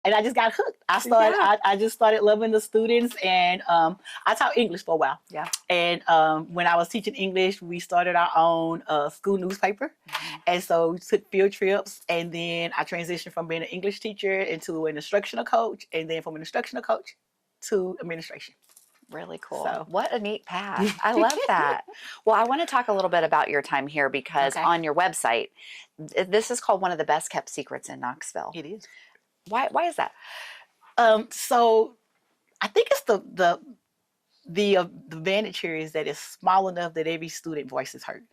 and I just got hooked. Yeah. I just started loving the students, and I taught English for a while. Yeah. And when I was teaching English, we started our own school newspaper. And so we took field trips, and then I transitioned from being an English teacher into an instructional coach, and then from an instructional coach to administration. Really cool. So What a neat path. I love that. Well, I want to talk a little bit about your time here because okay, on your website, this is called one of the best kept secrets in Knoxville. it is. Why is that? So I think it's the advantage here is that it's small enough that every student voice is heard.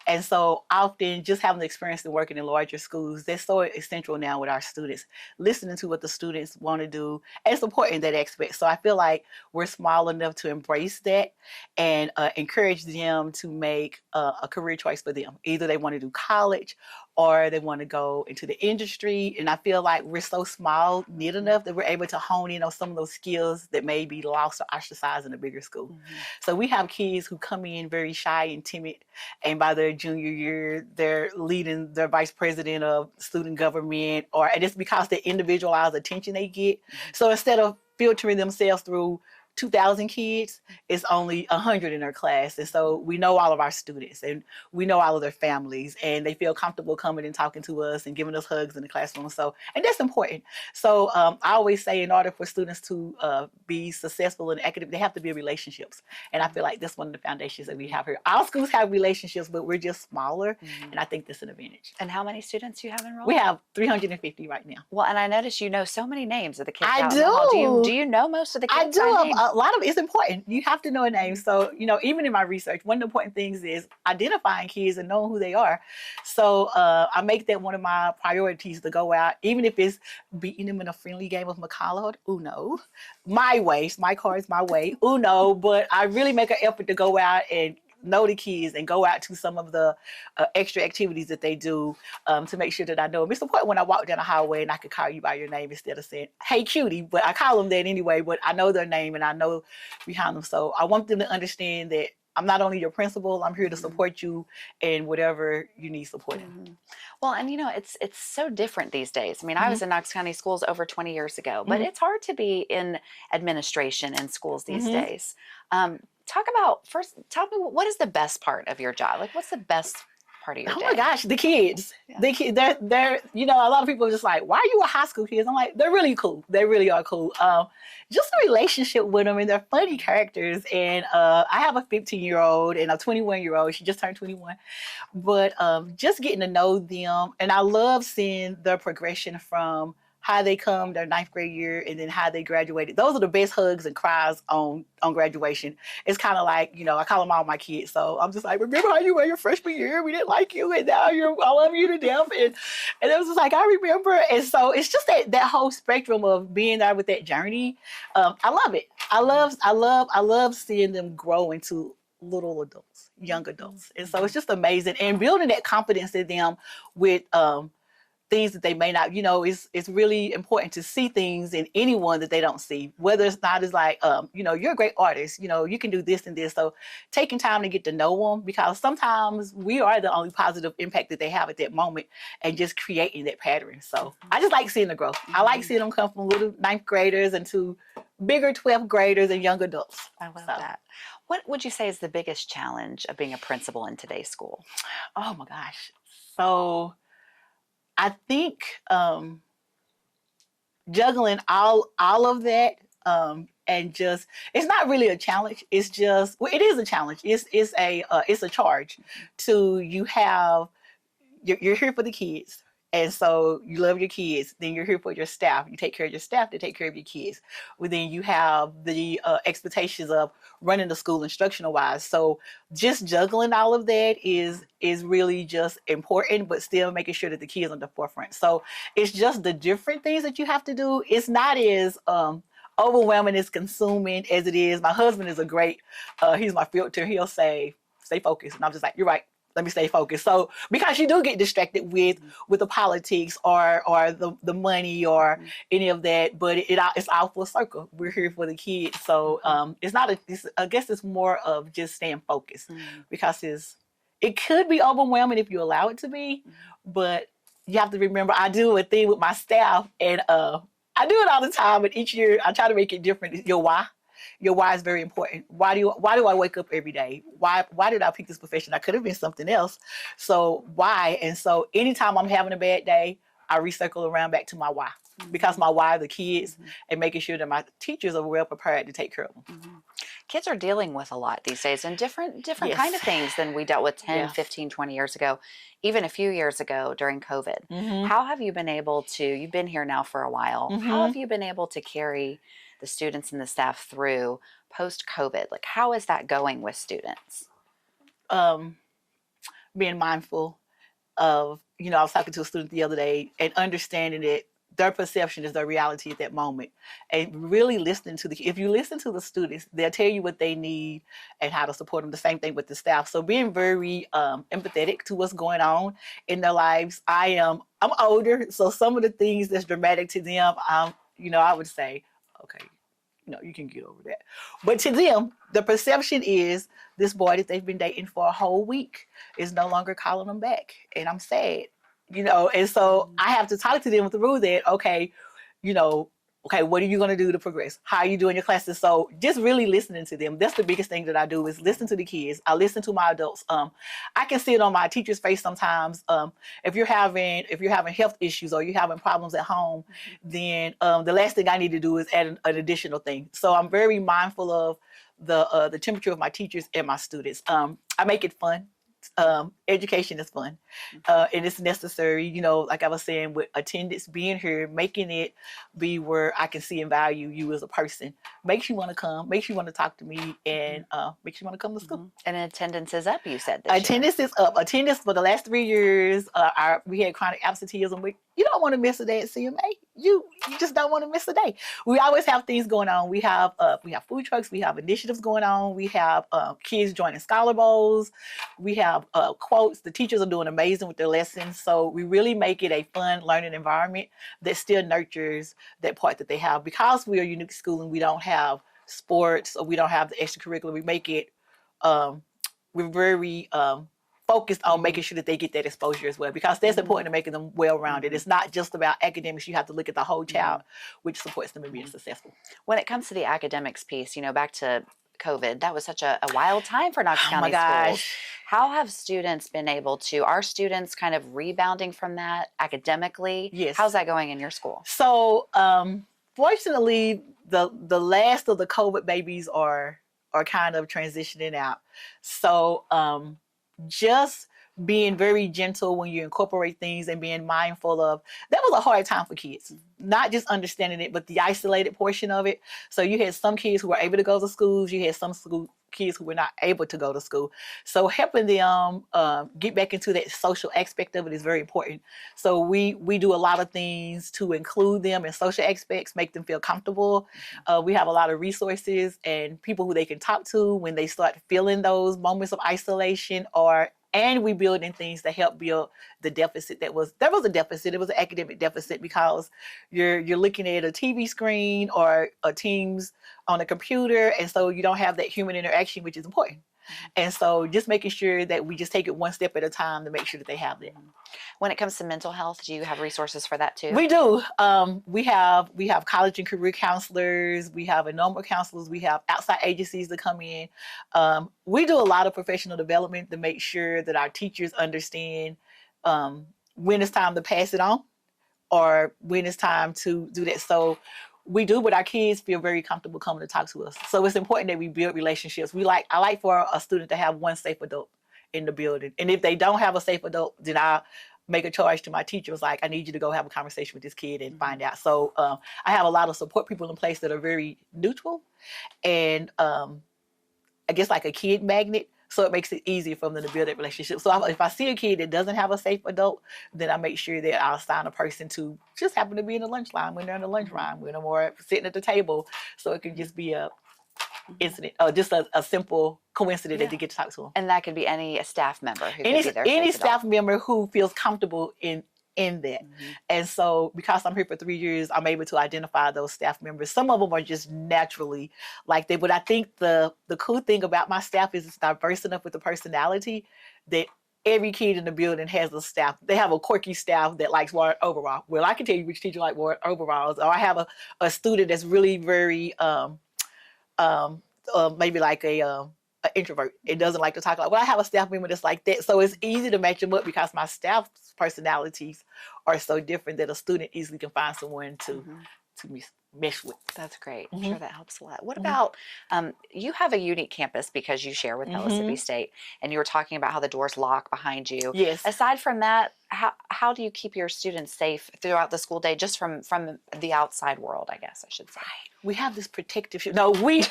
And so often just having the experience of working in larger schools, that's so essential now with our students, listening to what the students want to do and supporting that aspect. So I feel like we're small enough to embrace that and encourage them to make a career choice for them. Either they want to do college or they want to go into the industry. And I feel like we're so small, knit enough that we're able to hone in on some of those skills that may be lost or ostracized in a bigger school. So we have kids who come in very shy and timid, and by their junior year, they're leading their vice president of student government, and it's because the individualized attention they get. So instead of filtering themselves through 2,000 kids, it's only 100 in their class. And so we know all of our students and we know all of their families, and they feel comfortable coming and talking to us and giving us hugs in the classroom. So, and that's important. So I always say in order for students to be successful in academic, they have to build relationships. And I feel like that's one of the foundations that we have here. All schools have relationships, but we're just smaller. And I think that's an advantage. And how many students do you have enrolled? We have 350 right now. Well, and I noticed you know so many names of the kids I out in the hall. do. Do you know most of the I kids do. by name? A lot of it's important. You have to know a name. So, even in my research, one of the important things is identifying kids and knowing who they are. So I make that one of my priorities to go out, even if it's beating them in a friendly game of Macalod, Uno, my way, my cards, my way, Uno. But I really make an effort to go out and know the kids and go out to some of the extra activities that they do to make sure that I know them. It's important when I walk down the highway and I could call you by your name instead of saying, hey, cutie, but I call them that anyway, but I know their name and I know behind them. So I want them to understand that I'm not only your principal, I'm here to support you in whatever you need support in. Well, and it's so different these days. I mean, I was in Knox County schools over 20 years ago, but it's hard to be in administration in schools these days. Tell me, what is the best part of your job? Like, what's the best part of your day? Oh my gosh, the kids. Yeah. The kids, they're a lot of people are just like, why are you a high school kids? I'm like, they're really cool. They really are cool. Just a relationship with them, and they're funny characters. And I have a 15-year-old and a 21-year-old. She just turned 21. But just getting to know them, and I love seeing their progression from how they come their 9th grade year and then how they graduated. Those are the best hugs and cries on graduation. It's kind of like, I call them all my kids. So I'm just like, remember how you were your freshman year? We didn't like you, and now I love you to death. And it was just like, I remember. And so it's just that whole spectrum of being there with that journey. I love it. I love seeing them grow into little adults, young adults. And so it's just amazing. And building that confidence in them with things that they may not, it's really important to see things in anyone that they don't see, whether it's not as like, you're a great artist, you can do this and this. So taking time to get to know them, because sometimes we are the only positive impact that they have at that moment, and just creating that pattern. So I just like seeing the growth. I like seeing them come from little 9th graders into bigger 12th graders and young adults. I love that. What would you say is the biggest challenge of being a principal in today's school? Oh my gosh. So I think juggling all of that, and just, it's not really a challenge. It's just, well, it is a challenge. It's a charge to, you're here for the kids. And so you love your kids, then you're here for your staff. You take care of your staff to take care of your kids. Well, then you have the expectations of running the school instructional wise. So just juggling all of that is really just important, but still making sure that the kids are on the forefront. So it's just the different things that you have to do. It's not as overwhelming, as consuming as it is. My husband is he's my filter. He'll say, stay focused. And I'm just like, you're right. Let me stay focused. So because you do get distracted with the politics or the money or any of that, but it's all full circle. We're here for the kids. So I guess it's more of just staying focused, because it could be overwhelming if you allow it to be, but you have to remember, I do a thing with my staff, and I do it all the time, but each year I try to make it different. Your why. Your why is very important. Why do I wake up every day? Why did I pick this profession? I could have been something else. So why? And so anytime I'm having a bad day, I recircle around back to my why. Because my why are the kids and making sure that my teachers are well prepared to take care of them. Kids are dealing with a lot these days and different Yes. kind of things than we dealt with 10, Yeah. 15, 20 years ago, even a few years ago during COVID. How have you been able to, you've been here now for a while, how have you been able to carry the students and the staff through post-COVID? Like, how is that going with students? Being mindful of, I was talking to a student the other day and understanding that their perception is their reality at that moment, and really listening to if you listen to the students, they'll tell you what they need and how to support them. The same thing with the staff. So being very empathetic to what's going on in their lives. I'm older, so some of the things that's dramatic to them, I would say, okay, you can get over that. But to them, the perception is this boy that they've been dating for a whole week is no longer calling them back. And I'm sad, and so I have to talk to them through that. Okay, what are you going to do to progress? How are you doing your classes? So just really listening to them. That's the biggest thing that I do is listen to the kids. I listen to my adults. I can see it on my teacher's face sometimes. If you're having health issues or you're having problems at home, then the last thing I need to do is add an additional thing. So I'm very mindful of the temperature of my teachers and my students. I make it fun. Education is fun, and it's necessary, like I was saying, with attendance being here, making it be where I can see and value you as a person, makes you want to come, makes you want to talk to me, and makes you want to come to school. And attendance is up, you said this Attendance year. is up. Attendance for the last 3 years, we had chronic absenteeism. You don't want to miss a day at CMA. You just don't want to miss a day. We always have things going on. We have food trucks. We have initiatives going on. We have kids joining Scholar Bowls. We have quotes. The teachers are doing amazing with their lessons. So we really make it a fun learning environment that still nurtures that part that they have. Because we are unique school and we don't have sports or we don't have the extracurricular, we make it, we're very focused on making sure that they get that exposure as well, because that's important to making them well-rounded. It's not just about academics. You have to look at the whole child, which supports them in being successful. When it comes to the academics piece, back to COVID, that was such a wild time for Knox County schools. How have students been able to, are students kind of rebounding from that academically? Yes. How's that going in your school? So fortunately, the last of the COVID babies are kind of transitioning out. So just being very gentle when you incorporate things and being mindful of, that was a hard time for kids, not just understanding it, but the isolated portion of it. So you had some kids who were able to go to schools, you had some kids who were not able to go to school. So helping them get back into that social aspect of it is very important. So we do a lot of things to include them in social aspects, make them feel comfortable. We have a lot of resources and people who they can talk to when they start feeling those moments of isolation, and we build in things to help build the deficit there was a deficit. It was an academic deficit because you're looking at a TV screen or a Teams on a computer, and so you don't have that human interaction, which is important. And so just making sure that we just take it one step at a time to make sure that they have that. When it comes to mental health, do you have resources for that too? We do. We have college and career counselors. We have normal counselors. We have outside agencies that come in. We do a lot of professional development to make sure that our teachers understand when it's time to pass it on or when it's time to do that. So we do, but our kids feel very comfortable coming to talk to us. So it's important that we build relationships. I like for a student to have one safe adult in the building. And if they don't have a safe adult, then I make a charge to my teachers, like, I need you to go have a conversation with this kid and find out. So I have a lot of support people in place that are very neutral and I guess like a kid magnet. So it makes it easier for them to build that relationship. So if I see a kid that doesn't have a safe adult, then I make sure that I'll assign a person to just happen to be in the lunch line when they're in the lunch line with them, or sitting at the table. So it can just be a incident, or just a simple coincidence that you get to talk to them. And that could be any staff member who any could be their safe staff adult. member who feels comfortable in that. And so because I'm here for 3 years, I'm able to identify those staff members. Some of them are just naturally like that, but I think the cool thing about my staff is it's diverse enough with the personality that every kid in the building has a staff. They have a quirky staff that likes wearing overalls. Well, I can tell you which teacher like wearing overalls. Or I have a student that's really very um, maybe like a introvert. It doesn't like to talk a lot. Well, I have a staff member that's like that. So it's easy to match them up because my staff's personalities are so different that a student easily can find someone to mesh with. That's great. I'm Mm-hmm. sure that helps a lot. What Mm-hmm. about you have a unique campus because you share with Mississippi State, and you were talking about how the doors lock behind you. Yes. Aside from that, how do you keep your students safe throughout the school day, just from the outside world, I guess I should say? We have this protective. No, we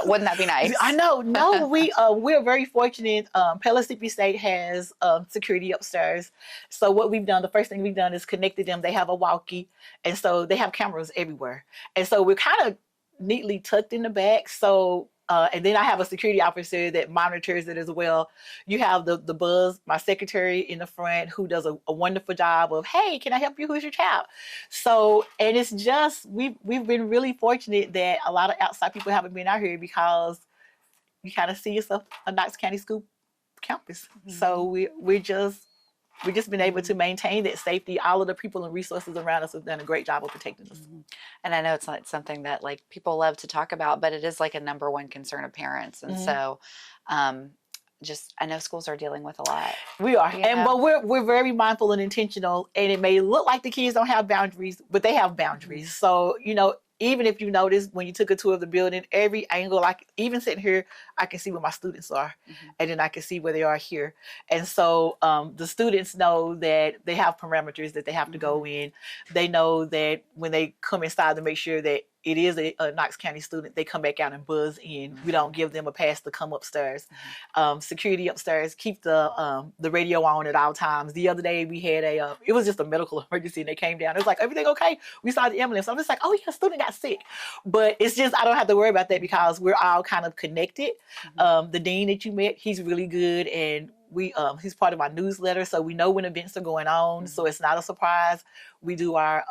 wouldn't that be nice? I know. No, we're very fortunate. Mississippi State has security upstairs. So what we've done, the first thing we've done is connected them. They have a walkie, and so they have cameras everywhere. And so we're kind of neatly tucked in the back. So and then I have a security officer that monitors it as well. You have the buzz, my secretary in the front, who does a wonderful job of, hey, can I help you? Who's your child? So, and it's just, we've been really fortunate that a lot of outside people haven't been out here because you kind of see yourself a Knox County School campus. Mm-hmm. So we've just been able to maintain that safety. All of the people and resources around us have done a great job of protecting us. Mm-hmm. And I know it's not something that like people love to talk about, but it is like a number one concern of parents. And so just, I know schools are dealing with a lot. We are. But we're very mindful and intentional. And it may look like the kids don't have boundaries, but they have boundaries. Mm-hmm. So, even if you notice when you took a tour of the building, every angle, like even sitting here, I can see where my students are, and then I can see where they are here. And so the students know that they have parameters that they have to go in. They know that when they come inside to make sure that it is a Knox County student, they come back out and buzz in. We don't give them a pass to come upstairs. Security upstairs, keep the radio on at all times. The other day we had it was just a medical emergency and they came down. It was like, everything okay? We saw the ambulance. I'm just like, oh yeah, student got sick. But it's just, I don't have to worry about that because we're all kind of connected. The dean that you met, he's really good, and he's part of our newsletter, so we know when events are going on. So it's not a surprise. We do our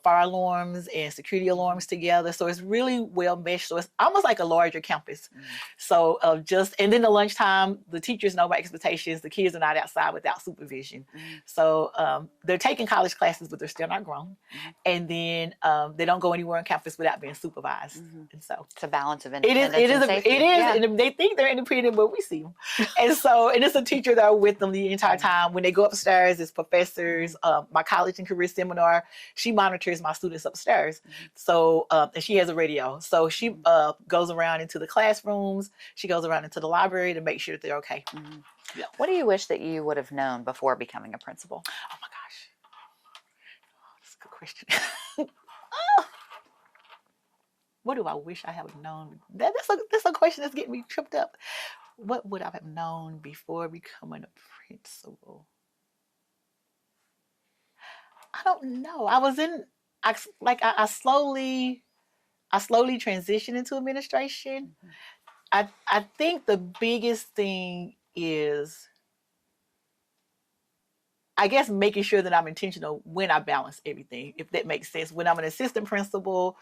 fire alarms and security alarms together. So it's really well meshed. So it's almost like a larger campus. So and then the lunchtime, the teachers know my expectations. The kids are not outside without supervision. So they're taking college classes, but they're still not grown. And then they don't go anywhere on campus without being supervised. And so it's a balance of independence and safety. It is. Yeah. And they think they're independent, but we see them. And it's a teacher there with them the entire time. When they go upstairs, it's professors. My college and career seminar, she monitors my students upstairs. So, and she has a radio. So she goes around into the classrooms. She goes around into the library to make sure that they're okay. Yeah. What do you wish that you would have known before becoming a principal? Oh my gosh. That's a good question. What do I wish I have known? That's a question that's getting me tripped up. What would I have known before becoming a principal? I don't know. I slowly transitioned into administration. I think the biggest thing is, I guess, making sure that I'm intentional when I balance everything, if that makes sense. When I'm an assistant principal,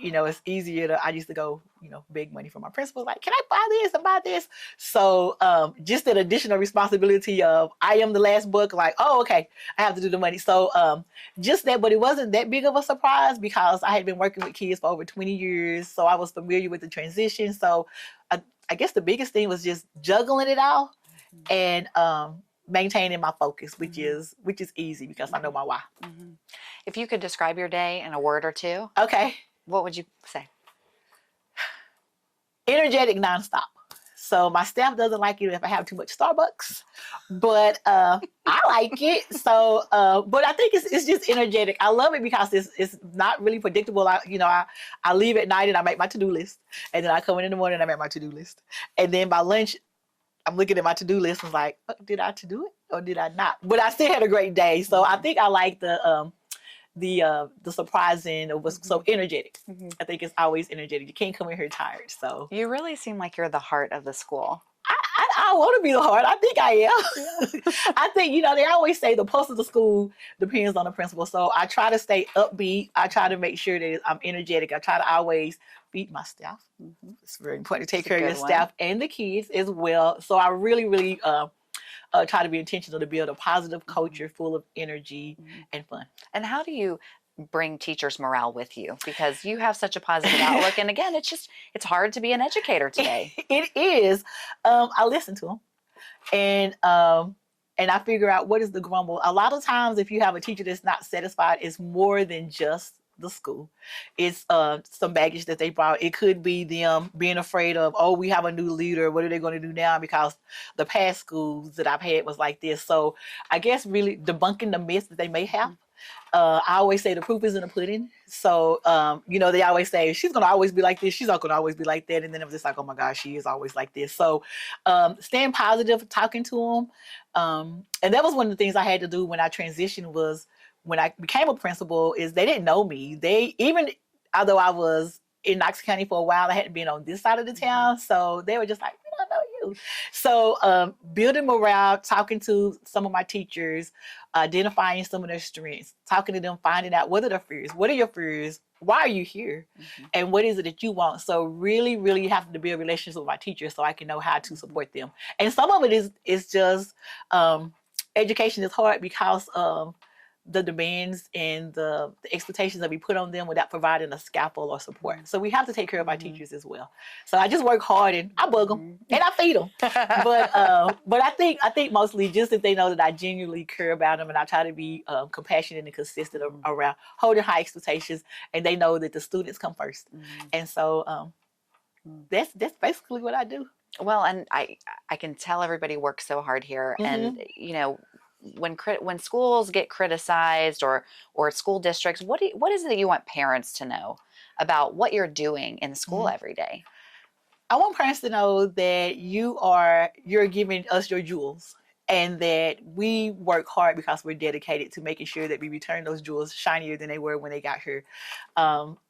it's easier I used to go, beg money from my principal, like, can I buy this and buy this? So just that additional responsibility of, I am the last buck, like, oh, okay, I have to do the money. So just that, but it wasn't that big of a surprise because I had been working with kids for over 20 years. So I was familiar with the transition. So I guess the biggest thing was just juggling it all and maintaining my focus, which is easy because I know my why. If you could describe your day in a word or two. Okay. What would you say? Energetic, nonstop. So my staff doesn't like it if I have too much Starbucks, but I like it. So, but I think it's just energetic. I love it because it's not really predictable. I leave at night and I make my to-do list, and then I come in the morning and I make my to-do list, and then by lunch, I'm looking at my to-do list and I'm like, did I to-do it or did I not? But I still had a great day. So I think I like the surprising of what's so energetic. I think it's always energetic. You can't come in here tired. So you really seem like you're the heart of the school. I want to be the heart. I think I am. I think, they always say the pulse of the school depends on the principal. So I try to stay upbeat. I try to make sure that I'm energetic. I try to always feed my staff. It's very important to take care of your staff and the kids as well. So I really, really try to be intentional to build a positive culture full of energy and fun. And how do you bring teachers' morale with you? Because you have such a positive outlook. And again, it's hard to be an educator today. It is. I listen to them, and I figure out what is the grumble. A lot of times, if you have a teacher that's not satisfied, it's more than just the school. It's some baggage that they brought. It could be them being afraid of, oh, we have a new leader. What are they going to do now? Because the past schools that I've had was like this. So I guess really debunking the myths that they may have. I always say the proof is in the pudding. So, they always say she's going to always be like this. She's not going to always be like that. And then I'm just like, oh my gosh, she is always like this. So staying positive, talking to them. And that was one of the things I had to do when I transitioned was when I became a principal is they didn't know me. Although I was in Knox County for a while, I hadn't been on this side of the town. So they were just like, we don't know you. So building morale, talking to some of my teachers, identifying some of their strengths, talking to them, finding out what are their fears, what are your fears, why are you here, and what is it that you want. So really, really have to build relationships with my teachers so I can know how to support them. And some of it is just education is hard because of the demands and the expectations that we put on them without providing a scaffold or support. So we have to take care of our teachers as well. So I just work hard and I bug them and I feed them. But I think mostly just if they know that I genuinely care about them and I try to be compassionate and consistent around holding high expectations, and they know that the students come first. And so that's basically what I do. Well, and I can tell everybody works so hard here, and when schools get criticized or school districts, what is it that you want parents to know about what you're doing in school every day? I want parents to know that you're giving us your jewels, and that we work hard because we're dedicated to making sure that we return those jewels shinier than they were when they got here.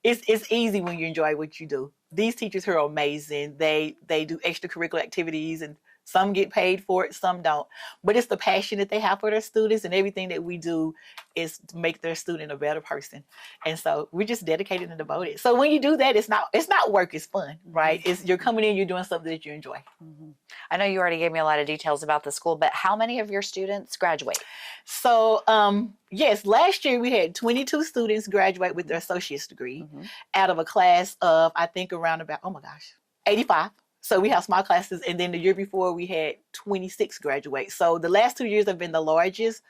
It's easy when you enjoy what you do. These teachers here are amazing. They do extracurricular activities, and some get paid for it, some don't. But it's the passion that they have for their students, and everything that we do is to make their student a better person. And so we're just dedicated and devoted. So when you do that, it's not work, it's fun, right? You're coming in, you're doing something that you enjoy. I know you already gave me a lot of details about the school, but how many of your students graduate? So yes, last year we had 22 students graduate with their associate's degree out of a class of, I think, around about, 85. So we have small classes, and then the year before we had 26 graduate. So the last 2 years have been the largest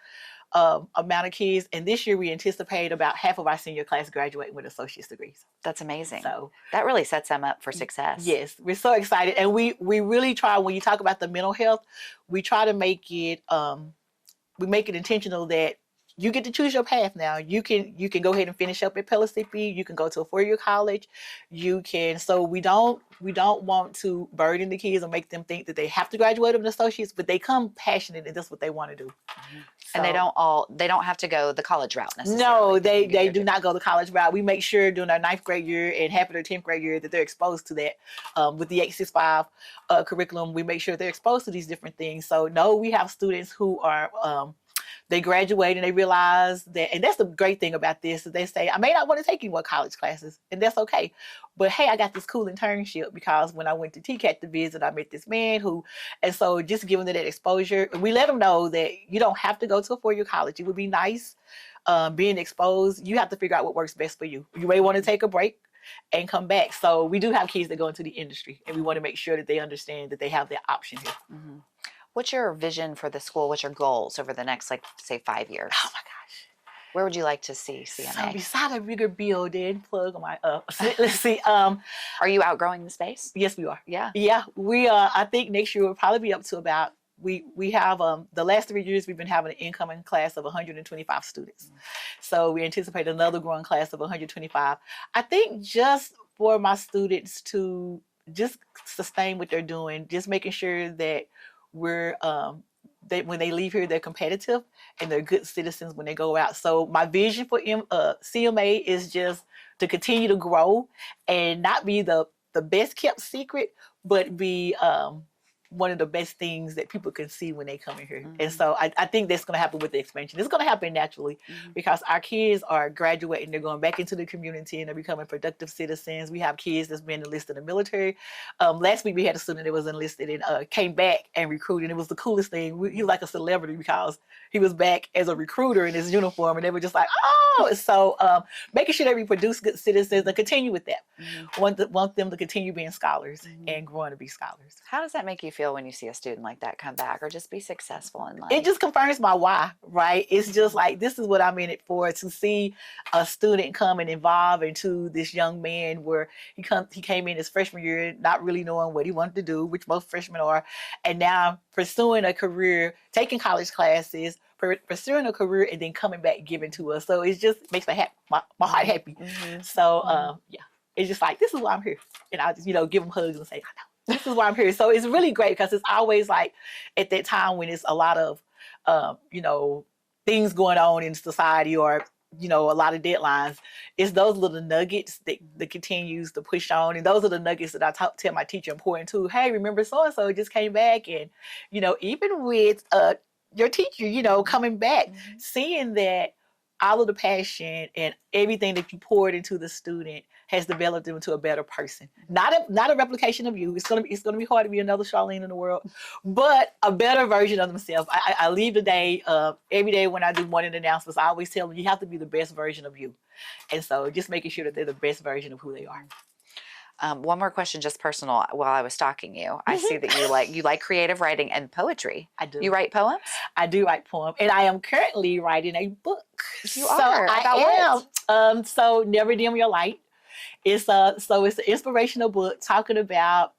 amount of kids, and this year we anticipate about half of our senior class graduating with associate's degrees. That's amazing. So that really sets them up for success. Yes, we're so excited, and we really try, when you talk about the mental health, we try to make it intentional that you get to choose your path now. You can go ahead and finish up at Pellissippi. You can go to a 4-year college. So we don't want to burden the kids or make them think that they have to graduate with an associate's, but they come passionate and that's what they want to do. And they don't have to go the college route necessarily. No, they do not go the college route. We make sure during their 9th grade year and half of their 10th grade year that they're exposed to that. With the 865 curriculum, we make sure they're exposed to these different things. So no, we have students who are they graduate and they realize that, and that's the great thing about this, is they say, I may not want to take any more college classes, and that's okay. But hey, I got this cool internship because when I went to TCAT to visit, I met this man and so just giving them that exposure, we let them know that you don't have to go to a 4-year college. It would be nice being exposed. You have to figure out what works best for you. You may want to take a break and come back. So we do have kids that go into the industry, and we want to make sure that they understand that they have that option here. What's your vision for the school? What's your goals over the next, say, 5 years? Oh my gosh. Where would you like to see CMA? So beside a bigger building, plug on my let's see. Are you outgrowing the space? Yes, we are. Yeah. Yeah. We I think next year we'll probably be up to about, we have the last 3 years we've been having an incoming class of 125 students. So we anticipate another growing class of 125. I think just for my students to just sustain what they're doing, just making sure that we're when they leave here, they're competitive and they're good citizens when they go out. So my vision for CMA is just to continue to grow and not be the best kept secret, but be one of the best things that people can see when they come in here. And so I think that's going to happen with the expansion. It's going to happen naturally because our kids are graduating, they're going back into the community and they're becoming productive citizens. We have kids that's been enlisted in the military. Last week we had a student that was enlisted and came back and recruited. It was the coolest thing. He was like a celebrity because he was back as a recruiter in his uniform, and they were just like, oh. So making sure that we produce good citizens and continue with that. Want them to continue being scholars and growing to be scholars. How does that make you feel when you see a student like that come back or just be successful in life? It just confirms my why, right? It's just like, this is what I'm in it for, to see a student come and evolve into this young man where he came in his freshman year not really knowing what he wanted to do, which most freshmen are, and now pursuing a career, taking college classes, pursuing a career, and then coming back giving to us. So it just makes my heart happy. So yeah, it's just like, this is why I'm here. And I'll just, give them hugs and say, I know, this is why I'm here. So it's really great because it's always like at that time when it's a lot of, things going on in society or, a lot of deadlines. It's those little nuggets that continues to push on. And those are the nuggets that I tell my teacher important too. Hey, remember so-and-so just came back. And, even with your teacher, coming back, seeing that all of the passion and everything that you poured into the student has developed them into a better person. Not a replication of you. It's gonna be hard to be another Charlene in the world, but a better version of themselves. I leave the day every day when I do morning announcements. I always tell them you have to be the best version of you, and so just making sure that they're the best version of who they are. One more question, just personal. While I was stalking you, I see that you like creative writing and poetry. I do. You write poems? I do write poems, and I am currently writing a book. You are? About what? So Never Dim Your Light. It's an inspirational book talking about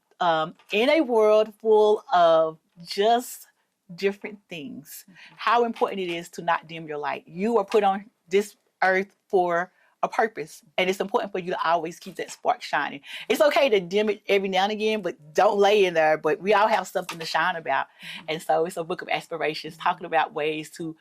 in a world full of just different things, how important it is to not dim your light. You are put on this earth for a purpose, and it's important for you to always keep that spark shining. It's okay to dim it every now and again, but don't lay in there. But we all have something to shine about. And so it's a book of aspirations talking about ways to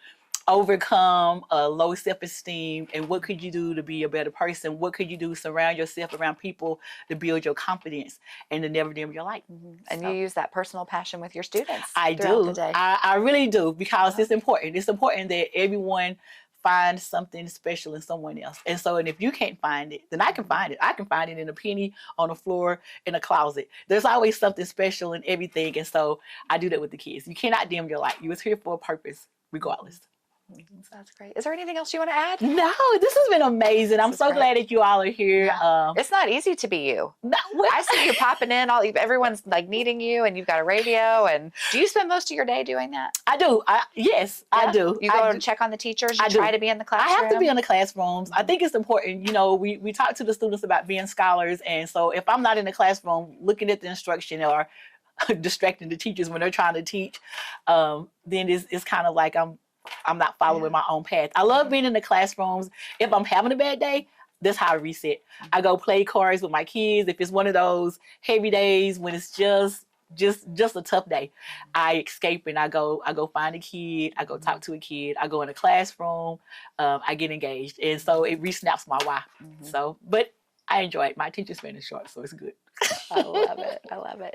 overcome low self-esteem and what could you do to be a better person. What could you do to surround yourself around people to build your confidence and to never dim your light. And you use that personal passion with your students. I do. I really do, because it's important. It's important that everyone find something special in someone else. And if you can't find it, then I can find it. I can find it in a penny, on the floor, in a closet. There's always something special in everything. And so I do that with the kids. You cannot dim your light. You was here for a purpose, regardless. That's great. Is there anything else you want to add? No, this has been amazing. I'm so glad that you all are here. Yeah. It's not easy to be you. No, I see you popping in. Everyone's like needing you, and you've got a radio. And do you spend most of your day doing that? I do. Yes, yeah. I do. You go and check on the teachers. You try to be in the classroom. I have to be in the classrooms. I think it's important. We talk to the students about being scholars, and so if I'm not in the classroom looking at the instruction or distracting the teachers when they're trying to teach, then it's kind of like I'm not following my own path. I love being in the classrooms. If I'm having a bad day, that's how I reset. I go play cards with my kids. If it's one of those heavy days when it's just a tough day, I escape and I go find a kid. I go talk to a kid. I go in a classroom. I get engaged, and so it re-snaps my why. So, but I enjoy it. My attention span is short, so it's good. I love it. I love it.